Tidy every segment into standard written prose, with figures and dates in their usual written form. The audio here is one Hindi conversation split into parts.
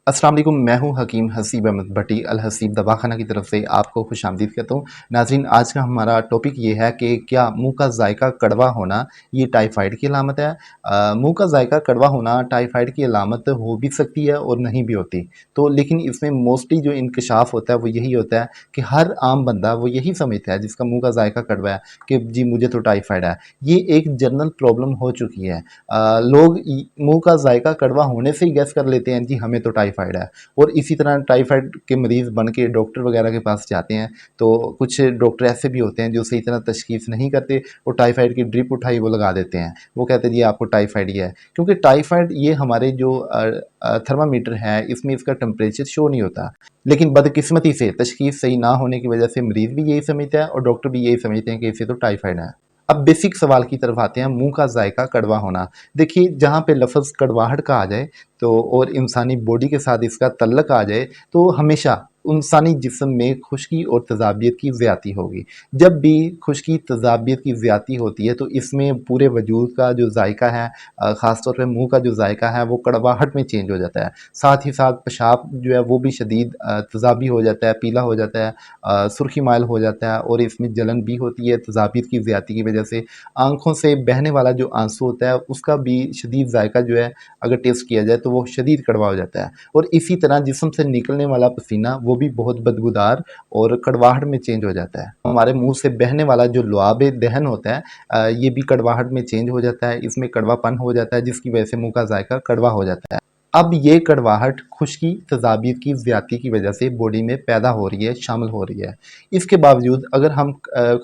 अस्सलाम वालेकुम, मैं हूं हकीम हसीब अहमद भट्टी अल हसीब दवाखाना की तरफ से आपको खुशामदीद कहता हूं। नाज़रीन, आज का हमारा टॉपिक ये है कि क्या मुंह का जायका कड़वा होना ये टाइफाइड की अलामत है। मुंह का जायका कड़वा होना टाइफाइड की अलामत हो भी सकती है और नहीं भी होती। तो लेकिन इसमें मोस्टली जो इंकशाफ होता है वो यही होता है कि हर आम बंदा वो यही समझता है जिसका मुंह का जायका कड़वा है कि जी मुझे तो टाइफाइड है। ये एक जनरल प्रॉब्लम हो चुकी है। लोग मुंह का जायका कड़वा होने से ही गैस कर लेते हैं जी हमें तो टाइफाइड है, और इसी तरह टाइफाइड के मरीज़ बन के डॉक्टर वगैरह के पास जाते हैं। तो कुछ डॉक्टर ऐसे भी होते हैं जो सही तरह तशख़ीस नहीं करते, वो टाइफाइड की ड्रिप उठाई वो लगा देते हैं। वो कहते हैं जी आपको टाइफाइड ही है, क्योंकि टाइफाइड ये हमारे जो थर्मामीटर है इसमें इसका टेम्परेचर शो नहीं होता। लेकिन बदकिस्मती से तशख़ीस सही ना होने की वजह से मरीज़ भी यही समझता है और डॉक्टर भी यही समझते हैं कि इसे तो टाइफाइड है। अब बेसिक सवाल की तरफ आते हैं, मुंह का जायका कड़वा होना। देखिए, जहाँ पे लफ्ज़ कड़वाहट का आ जाए तो और इंसानी बॉडी के साथ इसका तल्लक आ जाए तो हमेशा इंसानी जिस्म में खुश्की और तेज़ाबियत की ज़्यादती होगी। जब भी खुश्की तेज़ाबियत की ज़्यादती होती है तो इसमें पूरे वजूद का जो जायका है, ख़ास तौर पे मुँह का जो जायका है वो कड़वाहट में चेंज हो जाता है। साथ ही साथ पेशाब जो है वो भी शदीद तेज़ाबी हो जाता है, पीला हो जाता है, सुर्ख़ी माइल हो जाता है और इसमें जलन भी होती है तेज़ाबियत की ज़्यादती की वजह से। आँखों से बहने वाला जो आंसू होता है उसका भी शदीद जायका जो है अगर टेस्ट किया जाए तो वो शदीद कड़वा हो जाता है। और इसी तरह जिस्म से निकलने वाला पसीना वो भी बहुत बदबूदार और कड़वाहट में चेंज हो जाता है। हमारे मुँह से बहने वाला जो लुआब दहन होता है, ये भी कड़वाहट में चेंज हो जाता है, इसमें कड़वापन हो जाता है जिसकी वजह से मुँह का जायका कड़वा हो जाता है। अब ये कड़वाहट खुश्की, तेज़ाबियत की ज़्यादती की वजह से बॉडी में पैदा हो रही है, शामिल हो रही है। इसके बावजूद अगर हम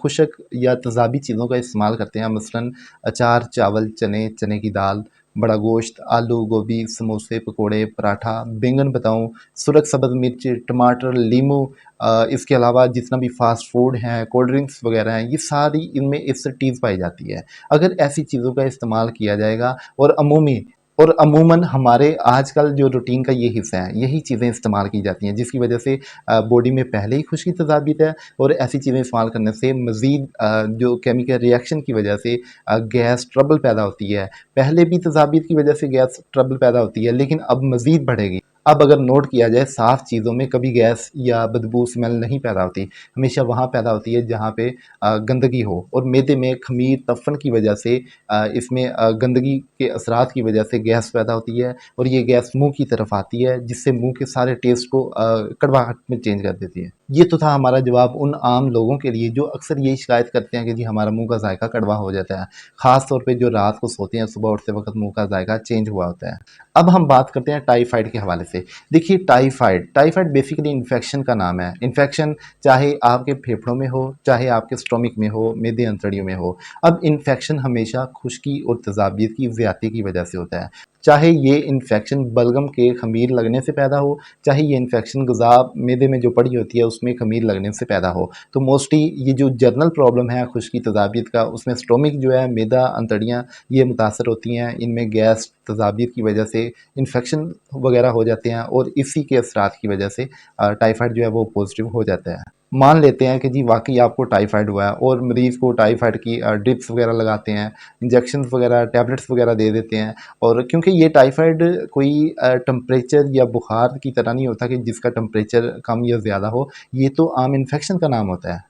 खुशक या तेज़ाबी चीज़ों का इस्तेमाल करते हैं, मसलन अचार, चावल, चने, चने की दाल, बड़ा गोश्त, आलू, गोभी, समोसे, पकोड़े, पराठा, बैंगन बताऊँ, सुरख सब्ज़ मिर्च, टमाटर, लीमू, इसके अलावा जितना भी फ़ास्ट फ़ूड हैं, कोल्ड ड्रिंक्स वग़ैरह हैं, ये सारी इनमें एसिडिटीज़ पाई जाती है। अगर ऐसी चीज़ों का इस्तेमाल किया जाएगा और अमूमन हमारे आजकल जो रूटीन का ये हिस्सा है, यही चीज़ें इस्तेमाल की जाती हैं, जिसकी वजह से बॉडी में पहले ही खुश्की तेज़ाबियत है और ऐसी चीज़ें इस्तेमाल करने से मज़ीद जो केमिकल रिएक्शन की वजह से गैस ट्रबल पैदा होती है। पहले भी तेज़ाबियत की वजह से गैस ट्रबल पैदा होती है, लेकिन अब मज़ीद बढ़ेगी। अब अगर नोट किया जाए, साफ़ चीज़ों में कभी गैस या बदबू स्मेल नहीं पैदा होती, हमेशा वहाँ पैदा होती है जहाँ पे गंदगी हो, और मैदे में ख़मीर, तफ़न की वजह से इसमें गंदगी के असरात की वजह से गैस पैदा होती है और ये गैस मुँह की तरफ आती है, जिससे मुँह के सारे टेस्ट को कड़वाहट में चेंज कर देती है। ये तो था हमारा जवाब उन आम लोगों के लिए जो अक्सर यही शिकायत करते हैं कि जी हमारा मुँह का जायका कड़वा हो जाता है। ख़ास तौर पे जो रात को सोते हैं, सुबह उठते वक़्त मुँह का जायका चेंज हुआ होता है। अब हम बात करते हैं टाइफाइड के हवाले से। देखिए, टाइफाइड बेसिकली इन्फेक्शन का नाम है। इन्फेक्शन चाहे आपके फेफड़ों में हो, चाहे आपके स्टोमक में हो, मेदे अंतड़ियों में हो। अब इन्फेक्शन हमेशा खुश्की और तेज़ाबियत की ज़्यादती की वजह से होता है। चाहे ये इन्फेक्शन बलगम के ख़मीर लगने से पैदा हो, चाहे ये इन्फेक्शन ग़िज़ा मैदे में जो पड़ी होती है उसमें ख़मीर लगने से पैदा हो। तो मोस्टली ये जो जनरल प्रॉब्लम है खुश्की तेज़ाबियत का, उसमें स्टोमक जो है, मैदा, अंतड़ियाँ ये मुतासर होती हैं। इनमें गैस, तेज़ाबियत की वजह से इन्फेक्शन वगैरह हो जाते हैं और इसी के असरात की वजह से टाइफाइड जो है वो पॉज़िटिव हो जाता है। मान लेते हैं कि जी वाक़ई आपको टाइफाइड हुआ है और मरीज़ को टाइफाइड की ड्रिप्स वगैरह लगाते हैं, इंजेक्शंस वगैरह, टैबलेट्स वगैरह दे देते हैं, और क्योंकि ये टाइफाइड कोई टेम्परेचर या बुखार की तरह नहीं होता कि जिसका टेम्परेचर कम या ज़्यादा हो, ये तो आम इन्फेक्शन का नाम होता है।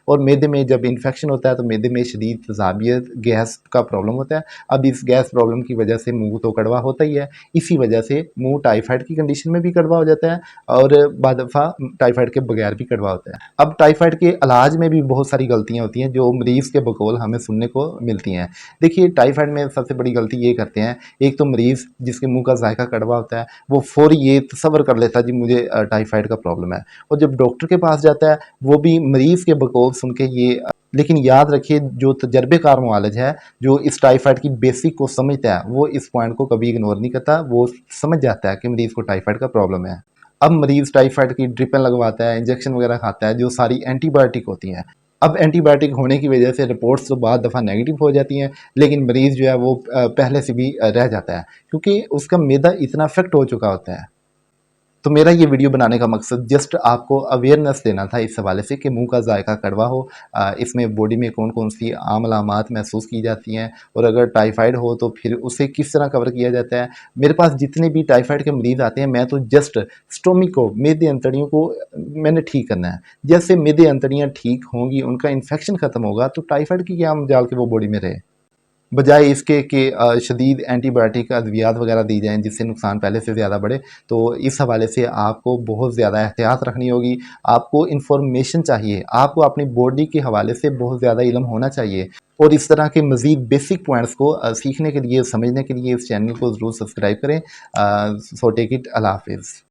और मैदे में जब इन्फेक्शन होता है तो मैदे में शदीद तेज़ाबियत, गैस का प्रॉब्लम होता है। अब इस गैस प्रॉब्लम की वजह से मुँह तो कड़वा होता ही है, इसी वजह से मुँह टाइफाइड की कंडीशन में भी कड़वा हो जाता है और बाद दफ़ा टाइफाइड के बगैर भी कड़वा होता है। अब टाइफाइड के इलाज में भी बहुत सारी गलतियाँ होती हैं जो मरीज़ के बकौल हमें सुनने को मिलती हैं। देखिए, टाइफाइड में सबसे बड़ी गलती ये करते हैं, एक तो मरीज़ जिसके मुँह का जायका कड़वा होता है, वो फ़ौरी ये तसव्वुर कर लेता है जी मुझे टाइफाइड का प्रॉब्लम है, और जब डॉक्टर के पास जाता है वो भी मरीज़ के बकौल सुन के ये लेकिन याद रखिए, जो तजर्बेकार मुआलिज है, जो इस टाइफाइड की बेसिक को समझता है, वो इस पॉइंट को कभी इग्नोर नहीं करता, वो समझ जाता है कि मरीज़ को टाइफाइड का प्रॉब्लम है। अब मरीज़ टाइफाइड की ड्रिपें लगवाता है, इंजेक्शन वगैरह खाता है, जो सारी एंटीबायोटिक होती हैं। अब एंटीबायोटिक होने की वजह से रिपोर्ट्स तो बहुत दफ़ा नेगेटिव हो जाती हैं, लेकिन मरीज़ जो है वो पहले से भी रह जाता है, क्योंकि उसका मैदा इतना अफ़ेक्ट हो चुका होता है। तो मेरा ये वीडियो बनाने का मकसद जस्ट आपको अवेयरनेस देना था इस हवाले से कि मुंह का जायका कड़वा हो, इसमें बॉडी में कौन कौन सी आम अलामात महसूस की जाती हैं, और अगर टाइफाइड हो तो फिर उसे किस तरह कवर किया जाता है। मेरे पास जितने भी टाइफाइड के मरीज़ आते हैं, मैं तो जस्ट स्टोमिक को, मेदे अंतड़ियों को मैंने ठीक करना है। जैसे मेदे अंतड़ियाँ ठीक होंगी, उनका इन्फेक्शन ख़त्म होगा, तो टाइफाइड की क्या मजाल के वो बॉडी में रहे। बजाय इसके कि शदीद एंटीबायोटिक अद्वियात वगैरह दी जाएँ जिससे नुकसान पहले से ज़्यादा बढ़े। तो इस हवाले से आपको बहुत ज़्यादा एहतियात रखनी होगी। आपको इन्फॉर्मेशन चाहिए, आपको अपनी बॉडी के हवाले से बहुत ज़्यादा इल्म होना चाहिए, और इस तरह के मज़ीद बेसिक पॉइंट्स को सीखने के लिए, समझने के लिए इस चैनल को ज़रूर सब्सक्राइब करें। सो टेक इट, अल्लाह हाफ़िज़।